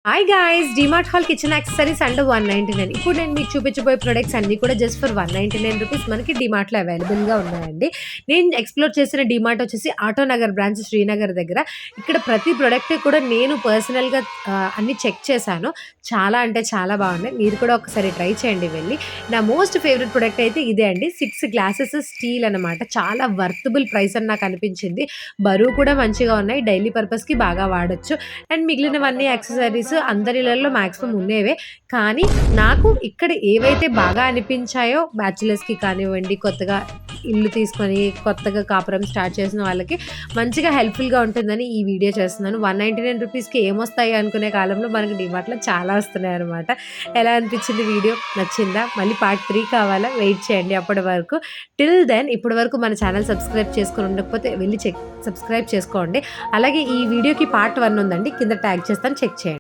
Hi guys, DMart hall kitchen accessories under 199. ఇప్పుడు నేను మీకు చూపించబోయే ప్రొడక్ట్స్ అన్ని కూడా జస్ట్ ఫర్ 199 రూపీస్ మనకి డీమార్ట్లో అవైలబుల్గా ఉన్నాయండి. నేను ఎక్స్ప్లోర్ చేసిన డీమార్ట్ వచ్చేసి ఆటోనగర్ బ్రాంచ్ శ్రీనగర్ దగ్గర. ఇక్కడ ప్రతి ప్రొడక్ట్ కూడా నేను పర్సనల్గా అన్ని చెక్ చేశాను. చాలా అంటే చాలా బాగున్నాయి. మీరు కూడా ఒకసారి ట్రై చేయండి వెళ్ళి. నా మోస్ట్ ఫేవరెట్ ప్రొడక్ట్ అయితే ఇదే అండి. 6 గ్లాసెస్ స్టీల్ అనమాట. చాలా వర్తబుల్ ప్రైస్ అని నాకు అనిపించింది. బరువు కూడా మంచిగా ఉన్నాయి. డైలీ పర్పస్కి బాగా వాడచ్చు. అండ్ మిగిలినవన్నీ యాక్సెసరీస్ అందరి ఇళ్లలో మాక్సిమం ఉండేవే. కానీ నాకు ఇక్కడ ఏవైతే బాగా అనిపించాయో బ్యాచిలర్స్‌కి కానివ్వండి, కొత్తగా ఇల్లు తీసుకొని కొత్తగా కాపురం స్టార్ట్ చేసిన వాళ్ళకి మంచిగా హెల్ప్‌ఫుల్‌గా ఉంటుందని ఈ వీడియో చేస్తున్నాను. 199 రూపీస్‌కి ఏమొస్తాయి అనుకునే కాలంలో మనకి డీమార్ట్‌లో చాలా వస్తున్నాయన్నమాట. ఎలా అనిపించింది వీడియో? నచ్చిందా? మళ్ళీ పార్ట్ 3 కావాలా? వెయిట్ చేయండి అప్పటి వరకు. టిల్ దెన్ ఇప్పటి వరకు మన ఛానల్ సబ్స్క్రైబ్ చేసుకొని ఉండకపోతే వెళ్ళి సబ్స్క్రైబ్ చేసుకోండి. అలాగే ఈ వీడియోకి పార్ట్ 1 ఉందండి. కింద ట్యాగ్ చేస్తాను, చెక్ చేయండి.